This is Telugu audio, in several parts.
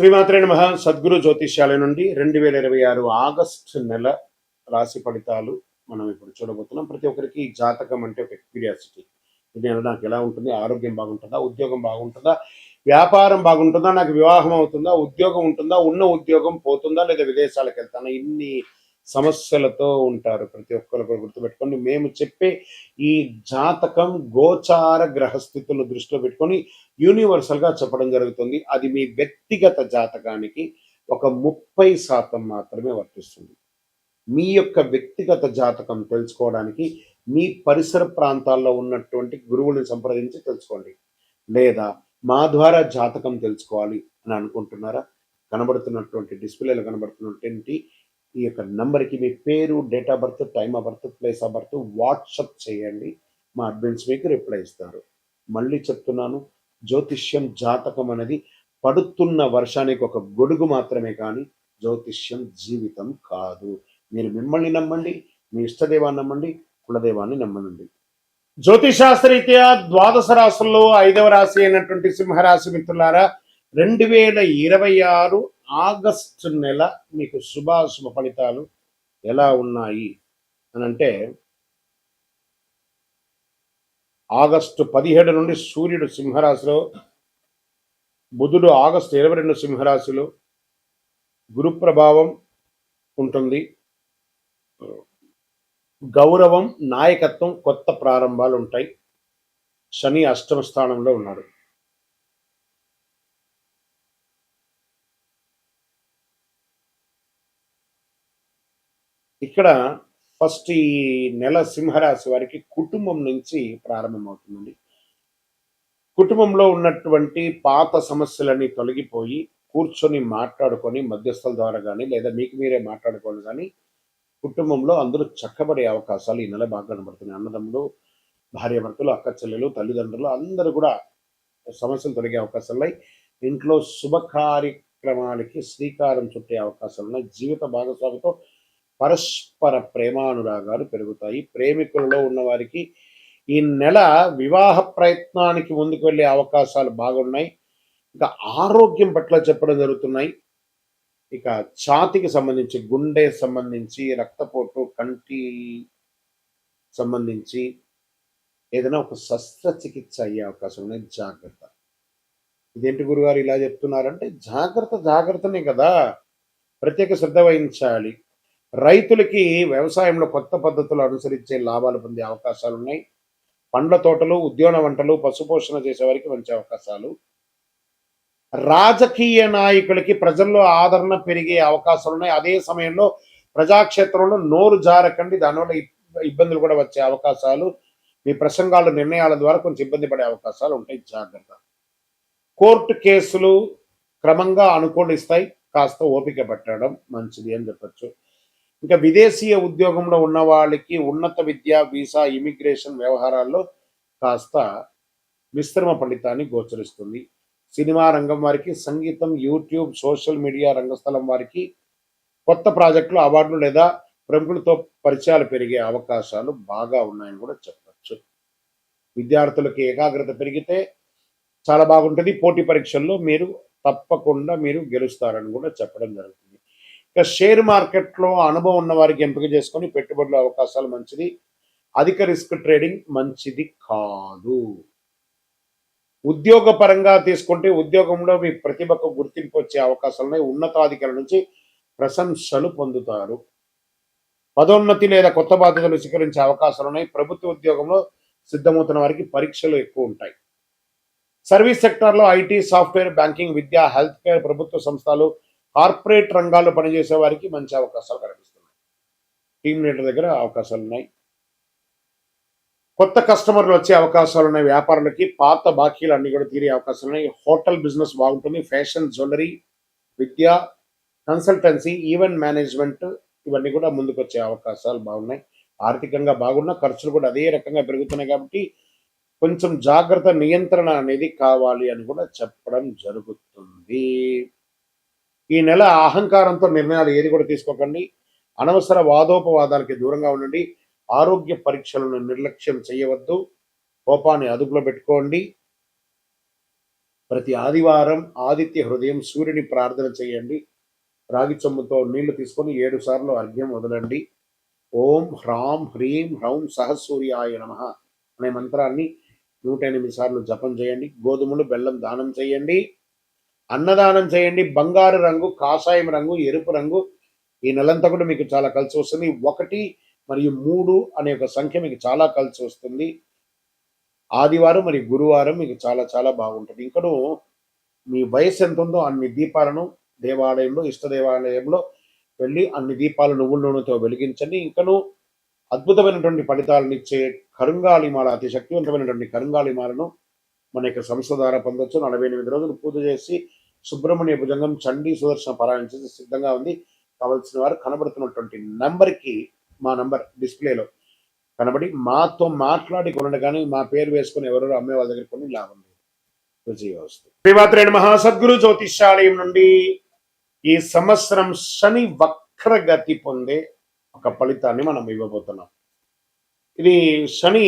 శ్రీమాత్రే నమః. సద్గురు జ్యోతిష్యాలయ నుండి 2026 ఆగస్టు నెల రాశి ఫలితాలు మనం ఇప్పుడు చూడబోతున్నాం. ప్రతి ఒక్కరికి జాతకం అంటే ఒక క్యూరియాసిటీ. ఇది నాకు ఎలా ఉంటుంది, ఆరోగ్యం బాగుంటుందా, ఉద్యోగం బాగుంటుందా, వ్యాపారం బాగుంటుందా, నాకు వివాహం అవుతుందా, ఉద్యోగం ఉంటుందా, ఉన్న ఉద్యోగం పోతుందా, లేదా విదేశాలకు వెళ్తానా, ఇన్ని సమస్యలతో ఉంటారు. ప్రతి ఒక్కరు కూడా గుర్తుపెట్టుకోండి, మేము చెప్పే ఈ జాతకం గోచార గ్రహస్థితులను దృష్టిలో పెట్టుకొని యూనివర్సల్ గా చెప్పడం జరుగుతుంది. అది మీ వ్యక్తిగత జాతకానికి ఒక 30% మాత్రమే వర్తిస్తుంది. మీ యొక్క వ్యక్తిగత జాతకం తెలుసుకోవడానికి మీ పరిసర ప్రాంతాల్లో ఉన్నటువంటి గురువుని సంప్రదించి తెలుసుకోండి. లేదా మా ద్వారా జాతకం తెలుసుకోవాలి అని అనుకుంటున్నారా? కనబడుతున్నటువంటి డిస్ప్లేలో కనబడుతున్నటువంటి ఈ యొక్క నంబర్కి మీ పేరు, date of birth, time of birth, place of birth WhatsApp చేయండి. మా అడ్మిన్స్ మీకు రిప్లై ఇస్తారు. మళ్ళీ చెప్తున్నాను, జ్యోతిష్యం జాతకం అనేది పడుతున్న వర్షానికి ఒక గొడుగు మాత్రమే, కానీ జ్యోతిష్యం జీవితం కాదు. మీరు మిమ్మల్ని నమ్మండి, మీ ఇష్టదేవాన్ని నమ్మండి, కులదేవాన్ని నమ్మనండి. జ్యోతిశాస్త్రరీత్యా ద్వాదశ రాశుల్లో 5వ రాశి అయినటువంటి సింహరాశి మిత్రులారా, 2026 ఆగస్టు నెల మీకు శుభాశుభ ఫలితాలు ఎలా ఉన్నాయి అని అంటే, ఆగస్టు 17 నుండి సూర్యుడు సింహరాశిలో, బుధుడు ఆగస్టు 22 సింహరాశిలో, గురు ప్రభావం ఉంటుంది. గౌరవం, నాయకత్వం, కొత్త ప్రారంభాలు ఉంటాయి. శని అష్టమ స్థానంలో ఉన్నాడు. ఇక్కడ ఫస్ట్ ఈ నెల సింహరాశి వారికి కుటుంబం నుంచి ప్రారంభమవుతుందండి. కుటుంబంలో ఉన్నటువంటి పాత సమస్యలన్నీ తొలగిపోయి కూర్చొని మాట్లాడుకొని మధ్యస్థుల ద్వారా కానీ, లేదా మీకు మీరే మాట్లాడుకొని కానీ కుటుంబంలో అందరూ చక్కబడే అవకాశాలు ఈ నెల బాగా కనబడుతున్నాయి. అన్నదమ్ములు, భార్యాభర్తలు, అక్క చెల్లెలు, తల్లిదండ్రులు అందరూ కూడా సమస్యలు తొలగే అవకాశాలు ఉన్నాయి. ఇంట్లో శుభ కార్యక్రమాలకి శ్రీకారం చుట్టే అవకాశాలు ఉన్నాయి. జీవిత భాగస్వామితో పరస్పర ప్రేమానురాగాలు పెరుగుతాయి. ప్రేమికులలో ఉన్న వారికి ఈ నెల వివాహ ప్రయత్నానికి ముందుకు వెళ్ళే అవకాశాలు బాగున్నాయి. ఇంకా ఆరోగ్యం పట్ల చెప్పడం జరుగుతున్నాయి. ఇక ఛాతికి సంబంధించి, గుండె సంబంధించి, రక్తపోటు, కంటి సంబంధించి ఏదైనా ఒక శస్త్రచికిత్స అయ్యే అవకాశం ఉన్నాయి. జాగ్రత్త. ఇదేంటి గురుగారు ఇలా చెప్తున్నారంటే, జాగ్రత్తనే కదా, ప్రత్యేక శ్రద్ధ వహించాలి. రైతులకి వ్యవసాయంలో కొత్త పద్ధతులు అనుసరించే లాభాలు పొందే అవకాశాలు ఉన్నాయి. పండ్ల తోటలు, ఉద్యాన వంటలు, పశుపోషణ చేసే వారికి మంచి అవకాశాలు. రాజకీయ నాయకులకి ప్రజల్లో ఆదరణ పెరిగే అవకాశాలు ఉన్నాయి. అదే సమయంలో ప్రజాక్షేత్రంలో నోరు జారకండి, దానివల్ల ఇబ్బందులు కూడా వచ్చే అవకాశాలు. మీ ప్రసంగాలు, నిర్ణయాల ద్వారా కొంచెం ఇబ్బంది పడే అవకాశాలు ఉంటాయి. జాగ్రత్త. కోర్టు కేసులు క్రమంగా అనుకూలిస్తాయి. కాస్త ఓపిక పట్టడం మంచిది అని చెప్పచ్చు. ఇంకా విదేశీయ ఉద్యోగంలో ఉన్న వాళ్ళకి ఉన్నత విద్య, వీసా, ఇమిగ్రేషన్ వ్యవహారాల్లో కాస్త మిశ్రమ ఫలితాన్ని గోచరిస్తుంది. సినిమా రంగం వారికి, సంగీతం, యూట్యూబ్, సోషల్ మీడియా రంగస్థలం వారికి కొత్త ప్రాజెక్టులు, అవార్డులు లేదా ప్రముఖులతో పరిచయాలు పెరిగే అవకాశాలు బాగా ఉన్నాయని కూడా చెప్పచ్చు. విద్యార్థులకి ఏకాగ్రత పెరిగితే చాలా బాగుంటుంది. పోటీ పరీక్షల్లో మీరు తప్పకుండా గెలుస్తారని కూడా చెప్పడం జరుగుతుంది. ఇక షేర్ మార్కెట్లో అనుభవం ఉన్న వారికి ఎంపిక చేసుకొని పెట్టుబడుల అవకాశాలు మంచిది. అధిక రిస్క్ ట్రేడింగ్ మంచిది కాదు. ఉద్యోగ పరంగా తీసుకుంటే ఉద్యోగంలో మీ ప్రతిభకు గుర్తింపు వచ్చే అవకాశాలున్నాయి. ఉన్నతాధికారుల నుంచి ప్రశంసలు పొందుతారు. పదోన్నతి లేదా కొత్త బాధ్యతలు స్వీకరించే అవకాశాలున్నాయి. ప్రభుత్వ ఉద్యోగంలో సిద్ధమవుతున్న వారికి పరీక్షలు ఎక్కువ ఉంటాయి. సర్వీస్ సెక్టార్లో IT, software, banking, Vidya, health care, ప్రభుత్వ సంస్థలు, కార్పొరేట్ రంగాల్లో పనిచేసే వారికి మంచి అవకాశాలు కనిపిస్తున్నాయి. టీమ్ లీడర్ దగ్గర అవకాశాలు ఉన్నాయి. కొత్త కస్టమర్లు వచ్చే అవకాశాలు ఉన్నాయి. వ్యాపారులకి పాత బాకీలు అన్ని కూడా తీరే అవకాశాలు ఉన్నాయి. హోటల్ బిజినెస్ బాగుంటుంది. ఫ్యాషన్, జ్యువెలరీ, విద్య, కన్సల్టెన్సీ, ఈవెంట్ మేనేజ్మెంట్ ఇవన్నీ కూడా ముందుకు వచ్చే అవకాశాలు బాగున్నాయి. ఆర్థికంగా బాగున్నా ఖర్చులు కూడా అదే రకంగా పెరుగుతున్నాయి. కాబట్టి కొంచెం జాగ్రత్త, నియంత్రణ అనేది కావాలి అని కూడా చెప్పడం జరుగుతుంది. ఈ నెల అహంకారంతో నిర్ణయాలు ఏది కూడా తీసుకోకండి. అనవసర వాదోపవాదాలకి దూరంగా ఉండండి. ఆరోగ్య పరీక్షలను నిర్లక్ష్యం చేయవద్దు. కోపాన్ని అదుపులో పెట్టుకోండి. ప్రతి ఆదివారం ఆదిత్య హృదయం సూర్యుని ప్రార్థన చేయండి. రాగి చెంబుతో నీళ్లు తీసుకొని 7 సార్లు అర్ఘ్యం వదలండి. ఓం హ్రాం హ్రీం హ్రౌం సహసూర్యాయ నమః అనే మంత్రాన్ని 108 సార్లు జపం చేయండి. గోధుమలు బెల్లం దానం చేయండి. అన్నదానం చేయండి. బంగారు రంగు, కాషాయం రంగు, ఎరుపు రంగు ఈ నెలంతా కూడా మీకు చాలా కలిసి వస్తుంది. 1 మరియు 3 అనే ఒక సంఖ్య మీకు చాలా కలిసి వస్తుంది. ఆదివారం మరియు గురువారం మీకు చాలా చాలా బాగుంటుంది. ఇంకను మీ వయసు ఎంత ఉందో అన్ని దీపాలను దేవాలయంలో, ఇష్ట దేవాలయంలో వెళ్ళి అన్ని దీపాలు నువ్వుల నూనెతో వెలిగించండి. ఇంకను అద్భుతమైనటువంటి ఫలితాలను ఇచ్చే కరుంగాళిమాల, అతి శక్తివంతమైనటువంటి కరుంగాళిమాలను మన యొక్క సంస్థ ద్వారా పొందొచ్చు. 48 రోజులు పూజ చేసి సుబ్రహ్మణ్య భుజంగం, చండీ, సుదర్శన పారాయణ చేసి సిద్ధంగా ఉంది. కావలసిన వారు కనబడుతున్నటువంటి నంబర్కి, మా నంబర్ డిస్ప్లేలో కనబడి మాతో మాట్లాడి కొనండి, కానీ మా పేరు వేసుకుని ఎవరెవరు అమ్మే వాళ్ళ దగ్గర కొని లాభం లేదు. విజయవస్తు. శ్రీమాత్రే నమః. సద్గురు జ్యోతిష్యాలయం నుండి ఈ సంవత్సరం శని వక్రగతి పొందే ఒక ఫలితాన్ని మనం ఇవ్వబోతున్నాం. ఇది శని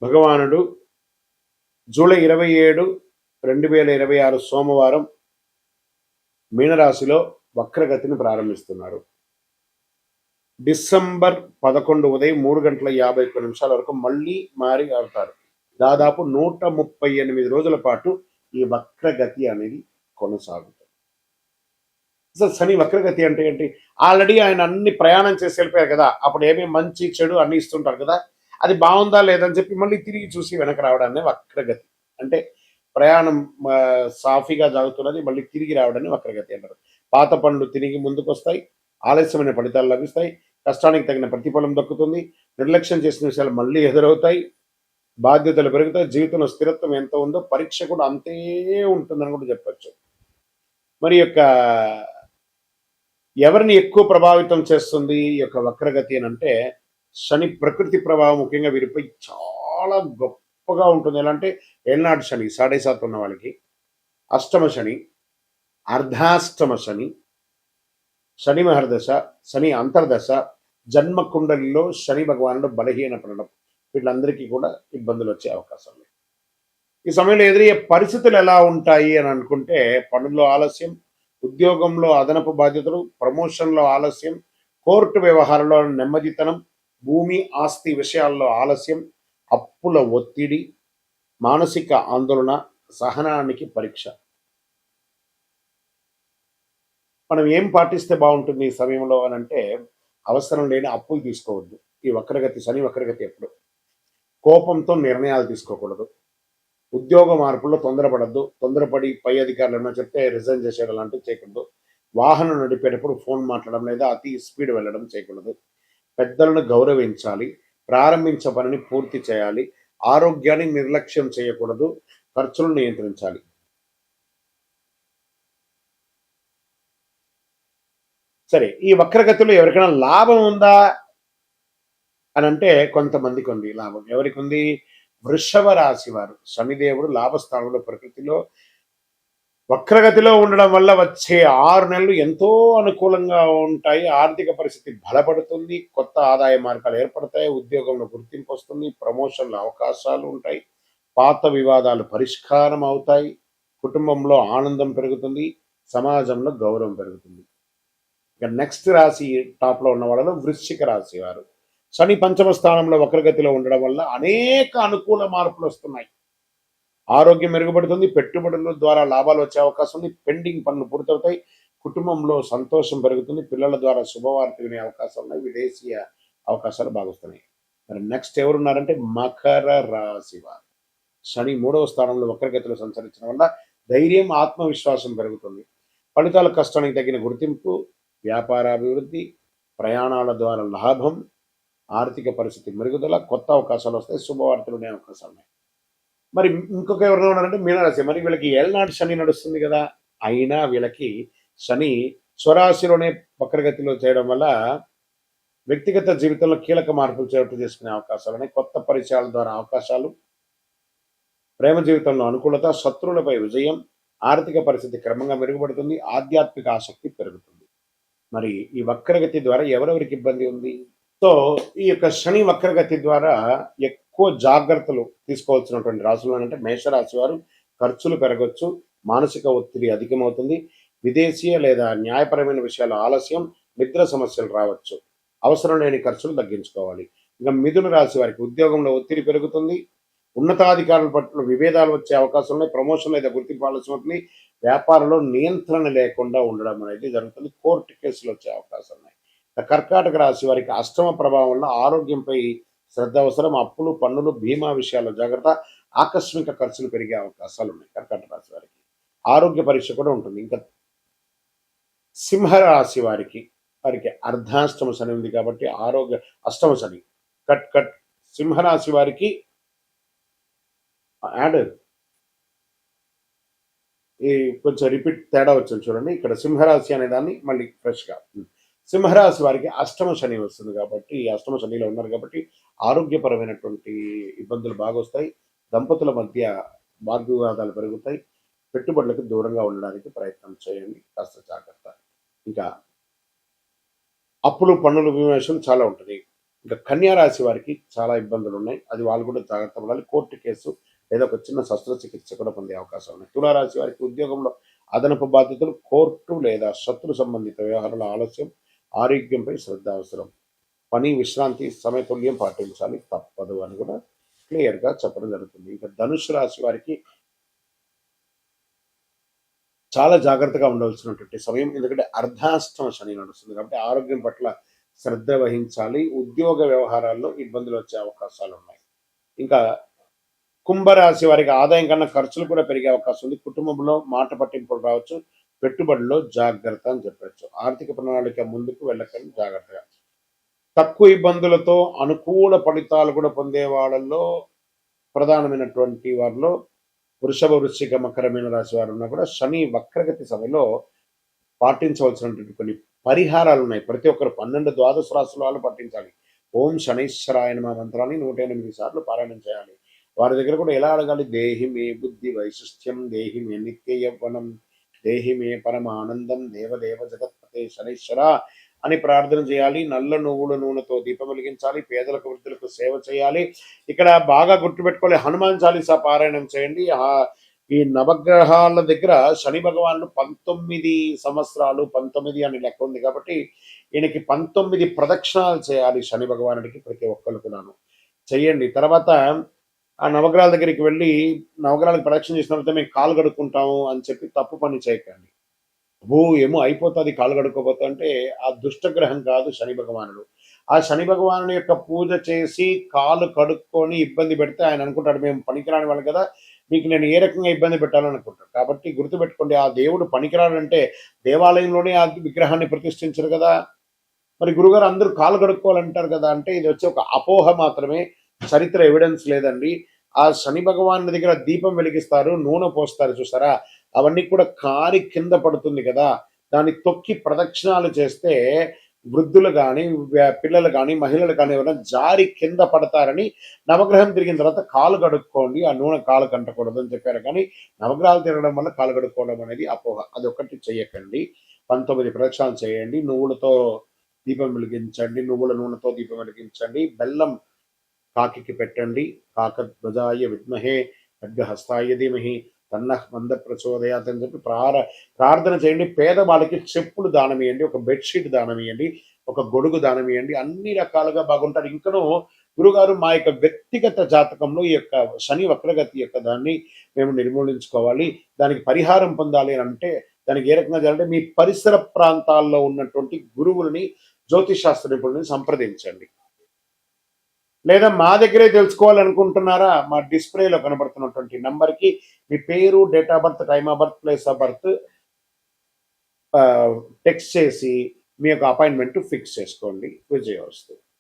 భగవానుడు జూలై 27, 2026 సోమవారం మీనరాశిలో వక్రగతిని ప్రారంభిస్తున్నారు. డిసెంబర్ 11 ఉదయం 3:51 వరకు మళ్ళీ మారి ఆడతారు. దాదాపు 138 రోజుల పాటు ఈ వక్రగతి అనేది కొనసాగుతుంది. అసలు శని వక్రగతి అంటే ఏంటి? ఆల్రెడీ ఆయన అన్ని ప్రయాణం చేసి వెళ్ళిపోయారు కదా, అప్పుడు ఏమేమి మంచి చెడు అన్ని ఇస్తుంటారు కదా, అది బాగుందా లేదని చెప్పి మళ్ళీ తిరిగి చూసి వెనక రావడాన్ని వక్రగతి అంటే. ప్రయాణం సాఫీగా సాగుతున్నది, మళ్ళీ తిరిగి రావడాన్ని వక్రగతి అంటారు. పాత పనులు తిరిగి ముందుకు వస్తాయి, ఆలస్యమైన ఫలితాలు లభిస్తాయి, కష్టానికి తగిన ప్రతిఫలం దక్కుతుంది, నిర్లక్ష్యం చేసిన విషయాలు మళ్ళీ ఎదురవుతాయి, బాధ్యతలు పెరుగుతాయి, జీవితంలో స్థిరత్వం ఎంత ఉందో పరీక్ష కూడా అంతే ఉంటుందని కూడా చెప్పచ్చు. మరి యొక్క ఎవరిని ఎక్కువ ప్రభావితం చేస్తుంది ఈ యొక్క వక్రగతి అని అంటే, శని ప్రకృతి ప్రభావం ముఖ్యంగా వీరిపై చాలా గొప్పగా ఉంటుంది. ఎలా అంటే ఏళ్ళనాడు శని 7.5 ఉన్న వాళ్ళకి, అష్టమ శని, అర్ధాష్టమ శని, శని మహర్దశ, శని అంతర్దశ, జన్మ కుండలిలో శని భగవానుడు బలహీనపడడం, వీళ్ళందరికీ కూడా ఇబ్బందులు వచ్చే అవకాశం లేదు. ఈ సమయంలో ఎదురయ్యే పరిస్థితులు ఎలా ఉంటాయి అని అనుకుంటే, పనుల్లో ఆలస్యం, ఉద్యోగంలో అదనపు బాధ్యతలు, ప్రమోషన్లో ఆలస్యం, కోర్టు వ్యవహారంలో నెమ్మదితనం, భూమి ఆస్తి విషయాల్లో ఆలస్యం, అప్పుల ఒత్తిడి, మానసిక ఆందోళన, సహనానికి పరీక్ష. మనం ఏం పాటిస్తే బాగుంటుంది ఈ సమయంలో అని అంటే, అవసరం లేని అప్పులు తీసుకోవద్దు. ఈ వక్రగతి, శని వక్రగతి ఎప్పుడు కోపంతో నిర్ణయాలు తీసుకోకూడదు. ఉద్యోగ మార్పుల్లో తొందరపడద్దు. తొందరపడి పై అధికారులు ఏమైనా చెప్తే రిజైన్ చేసేయడం లాంటివి చేయకూడదు. వాహనం నడిపేటప్పుడు ఫోన్ మాట్లాడడం లేదా అతి స్పీడ్ వెళ్ళడం చేయకూడదు. పెద్దలను గౌరవించాలి. ప్రారంభించే పనిని పూర్తి చేయాలి. ఆరోగ్యాన్ని నిర్లక్ష్యం చేయకూడదు. ఖర్చులను నియంత్రించాలి. సరే, ఈ వక్రగతిలో ఎవరికైనా లాభం ఉందా అని అంటే కొంతమందికి ఉంది లాభం. ఎవరికి ఉంది? వృషభ రాశి వారు. శనిదేవుడు లాభస్థానంలో ప్రకృతిలో వక్రగతిలో ఉండడం వల్ల వచ్చే 6 నెలలు ఎంతో అనుకూలంగా ఉంటాయి. ఆర్థిక పరిస్థితి బలపడుతుంది, కొత్త ఆదాయ మార్గాలు ఏర్పడతాయి, ఉద్యోగంలో గుర్తింపు వస్తుంది, ప్రమోషన్ల అవకాశాలు ఉంటాయి, పాత వివాదాలు పరిష్కారం అవుతాయి, కుటుంబంలో ఆనందం పెరుగుతుంది, సమాజంలో గౌరవం పెరుగుతుంది. ఇక నెక్స్ట్ రాశి టాప్లో ఉన్న వాళ్ళలో వృశ్చిక రాశి వారు. శని పంచమ స్థానంలో వక్రగతిలో ఉండడం వల్ల అనేక అనుకూల మార్పులు వస్తున్నాయి. ఆరోగ్యం మెరుగుపడుతుంది, పెట్టుబడుల ద్వారా లాభాలు వచ్చే అవకాశం ఉంది, పెండింగ్ పనులు పూర్తవుతాయి, కుటుంబంలో సంతోషం పెరుగుతుంది, పిల్లల ద్వారా శుభవార్త వినే అవకాశం ఉన్నాయి, విదేశీయ అవకాశాలు బాగొస్తున్నాయి. మరి నెక్స్ట్ ఎవరున్నారంటే మకర రాశి వారు. శని 3వ స్థానంలో వక్రగతిలో సంచరించడం వల్ల ధైర్యం, ఆత్మవిశ్వాసం పెరుగుతుంది, ఫలితాల కష్టానికి తగిన గుర్తింపు, వ్యాపారాభివృద్ధి, ప్రయాణాల ద్వారా లాభం, ఆర్థిక పరిస్థితి మెరుగుదల, కొత్త అవకాశాలు వస్తాయి, శుభవార్తలు ఉండే అవకాశాలు ఉన్నాయి. మరి ఇంకొక ఎవరైనా ఉన్నారంటే మీనరాశి. మరి వీళ్ళకి ఏళ్ళనాటి శని నడుస్తుంది కదా, అయినా వీళ్ళకి శని స్వరాశిలోనే వక్రగతిలో చేయడం వల్ల వ్యక్తిగత జీవితంలో కీలక మార్పులు చోటు చేసుకునే అవకాశాలు ఉన్నాయి. కొత్త పరిచయాల ద్వారా అవకాశాలు, ప్రేమ జీవితంలో అనుకూలత, శత్రువులపై విజయం, ఆర్థిక పరిస్థితి క్రమంగా మెరుగుపడుతుంది, ఆధ్యాత్మిక ఆసక్తి పెరుగుతుంది. మరి ఈ వక్రగతి ద్వారా ఎవరెవరికి ఇబ్బంది ఉంది? సో ఈ యొక్క శని వక్రగతి ద్వారా ఎక్కువ జాగ్రత్తలు తీసుకోవాల్సినటువంటి రాశులు అంటే మేషరాశి వారు, ఖర్చులు పెరగొచ్చు, మానసిక ఒత్తిడి అధికమవుతుంది, విదేశీయ లేదా న్యాయపరమైన విషయాల ఆలస్యం, నిద్ర సమస్యలు రావచ్చు. అవసరం లేని ఖర్చులు తగ్గించుకోవాలి. ఇంకా మిథున రాశి వారికి ఉద్యోగంలో ఒత్తిడి పెరుగుతుంది, ఉన్నతాధికారుల పట్ల విభేదాలు వచ్చే అవకాశం ఉన్నాయి, ప్రమోషన్ లేదా గుర్తింపు ఆలస్యం అవుతుంది, వ్యాపారంలో నియంత్రణ లేకుండా ఉండడం అనేది జరుగుతుంది, కోర్టు కేసులు వచ్చే అవకాశం ఉన్నాయి. కర్కాటక రాశి వారికి అష్టమ ప్రభావం వల్ల ఆరోగ్యంపై శ్రద్ధ అవసరం, అప్పులు, పన్నులు, బీమా విషయాల్లో జాగ్రత్త, ఆకస్మిక ఖర్చులు పెరిగే అవకాశాలు ఉన్నాయి కర్కాటక రాశి వారికి. ఆరోగ్య పరీక్ష కూడా ఉంటుంది. ఇంకా సింహరాశి వారికి వారికి అర్ధాష్టమ శని ఉంది కాబట్టి ఆరోగ్య అష్టమ శని కట్ కట్ సింహరాశి వారికి యాడ్ ఈ కొంచెం రిపీట్ తేడా వచ్చింది చూడండి. ఇక్కడ సింహరాశి అనే దాన్ని మళ్ళీ ఫ్రెష్గా సింహరాశి వారికి అష్టమ శని వస్తుంది కాబట్టి అష్టమ శనిలో ఉన్నారు కాబట్టి ఆరోగ్యపరమైనటువంటి ఇబ్బందులు బాగా వస్తాయి, దంపతుల మధ్య వాగ్వివాదాలు పెరుగుతాయి, పెట్టుబడులకు దూరంగా ఉండడానికి ప్రయత్నం చేయండి, కాస్త జాగ్రత్త. ఇంకా అప్పులు, పన్నులు, విమర్శలు చాలా ఉంటుంది. ఇంకా కన్యా రాశి వారికి చాలా ఇబ్బందులు ఉన్నాయి, అది వాళ్ళు కూడా జాగ్రత్త పడాలి. కోర్టు కేసు లేదా ఒక చిన్న శస్త్రచికిత్స కూడా పొందే అవకాశం ఉన్నాయి. తులారాశి వారికి ఉద్యోగంలో అదనపు బాధ్యతలు, కోర్టు లేదా శత్రు సంబంధిత వ్యవహారాల ఆలస్యం, ఆరోగ్యంపై శ్రద్ధ అవసరం, పని, విశ్రాంతి, సమతుల్యం పాటించాలి, తప్పదు అని కూడా క్లియర్గా చెప్పడం జరుగుతుంది. ఇంకా ధనుసు రాశి వారికి చాలా జాగ్రత్తగా ఉండవలసినటువంటి సమయం, ఎందుకంటే అర్ధాష్టమ శని నడుస్తుంది కాబట్టి ఆరోగ్యం పట్ల శ్రద్ధ వహించాలి, ఉద్యోగ వ్యవహారాల్లో ఇబ్బందులు వచ్చే అవకాశాలు ఉన్నాయి. ఇంకా కుంభరాశి వారికి ఆదాయం కన్నా ఖర్చులు కూడా పెరిగే అవకాశం ఉంది, కుటుంబంలో మాట పట్టింపులు రావచ్చు, పెట్టుబడిలో జాగ్రత్త అని చెప్పచ్చు. ఆర్థిక ప్రణాళిక ముందుకు వెళ్ళకండి, జాగ్రత్తగా. తక్కువ ఇబ్బందులతో అనుకూల ఫలితాలు కూడా పొందే వాళ్ళల్లో ప్రధానమైనటువంటి వారిలో వృషభ, వృశ్చిక, మకర, మీన రాశి వారు ఉన్నా కూడా శని వక్రగతి సమయంలో పాటించవలసినటువంటి కొన్ని పరిహారాలు ఉన్నాయి. ప్రతి ఒక్కరు 12 ద్వాదశ రాశుల వాళ్ళు పాటించాలి. ఓం శనైశ్వరాయ నమః మంత్రాన్ని 108 సార్లు పారాయణం చేయాలి. వారి దగ్గర కూడా ఎలా అడగాలి? దేహి మే బుద్ధి వైశిష్ట్యం, దేహి మే నిత్య యవ్వనం, దేహి మే పరమానందం, దేవదేవ జగత్పతే శనైశ్వర అని ప్రార్థన చేయాలి. నల్ల నువ్వుల నూనెతో దీపం వెలిగించాలి, పేదలకు, వృద్ధులకు సేవ చేయాలి. ఇక్కడ బాగా గుర్తుపెట్టుకోవాలి, హనుమాన్ చాలీసా పారాయణం చేయండి. ఈ నవగ్రహాల దగ్గర శని భగవానుడు 19 సంవత్సరాలు, 19 అని లెక్క ఉంది కాబట్టి ఈయనకి 19 ప్రదక్షిణాలు చేయాలి శని భగవానుడికి, ప్రతి ఒక్కరు కూడాను చెయ్యండి. తర్వాత ఆ నవగ్రహాల దగ్గరికి వెళ్ళి నవగ్రహాలకు ప్రదక్షిణ చేసిన తర్వాత మేము కాలు కడుక్కుంటాము అని చెప్పి తప్పు పని చేయకండి. ఏమో అయిపోతుంది కాలు కడుక్కోపోతా అంటే ఆ దుష్టగ్రహం కాదు శని భగవానుడు. ఆ శని భగవానుడి యొక్క పూజ చేసి కాలు కడుక్కొని ఇబ్బంది పెడితే ఆయన అనుకుంటాడు మేము పనికిరాని వాళ్ళు కదా, మీకు నేను ఏ రకంగా ఇబ్బంది పెట్టాలని అనుకుంటాడు. కాబట్టి గుర్తుపెట్టుకోండి, ఆ దేవుడు పనికిరాడంటే దేవాలయంలోనే ఆ విగ్రహాన్ని ప్రతిష్ఠించరు కదా, మరి గురుగారు అందరూ కాలు కడుక్కోవాలంటారు కదా అంటే ఇది వచ్చి ఒక అపోహ మాత్రమే, చరిత్ర ఎవిడెన్స్ లేదండి. ఆ శని భగవాన్ దగ్గర దీపం వెలిగిస్తారు, నూనె పోస్తారు చూసారా, అవన్నీ కూడా కారి కింద పడుతుంది కదా, దాన్ని తొక్కి ప్రదక్షిణాలు చేస్తే వృద్ధులు కానీ, పిల్లలు కానీ, మహిళలు కానీ ఎవరైనా జారి కింద పడతారని నవగ్రహం తిరిగిన తర్వాత కాలు కడుక్కోండి, ఆ నూనె కాలు కంటకూడదు అని చెప్పారు. కానీ నవగ్రహాలు తిరగడం వల్ల కాలు కడుక్కోవడం అనేది అపోహ, అదొకటి చెయ్యకండి. 19 ప్రదక్షిణాలు చేయండి, నువ్వులతో దీపం వెలిగించండి, నువ్వుల నూనెతో దీపం వెలిగించండి, బెల్లం కాకి పెట్టండి, కాకధ్వజాయ విద్మహే ఖడ్గహస్తాయ ధీమహి తన్నః మంద ప్రచోదయాత్ అని చెప్పి ప్రార్థన చేయండి. పేదవాళ్ళకి చెప్పులు దానం ఇవ్వండి, ఒక బెడ్షీట్ దానం ఇవ్వండి, ఒక గొడుగు దానం ఇవ్వండి, అన్ని రకాలుగా బాగుంటారు. ఇంకనూ గురుగారు మా యొక్క వ్యక్తిగత జాతకంలో ఈ యొక్క శని వక్రగతి యొక్క దాన్ని మేము నిర్మూలించుకోవాలి, దానికి పరిహారం పొందాలి అని అంటే దానికి ఏ రకంగా చేయాలంటే మీ పరిసర ప్రాంతాల్లో ఉన్నటువంటి గురువులని, జ్యోతిషాస్త్ర నిపుణులని సంప్రదించండి. లేదా మా దగ్గరే తెలుసుకోవాలనుకుంటున్నారా, మా డిస్ప్లేలో కనబడుతున్నటువంటి నంబర్కి మీ పేరు, date of birth, time of birth, place of birth text చేసి మీ యొక్క అపాయింట్మెంట్ ఫిక్స్ చేసుకోండి. విజయవస్తు.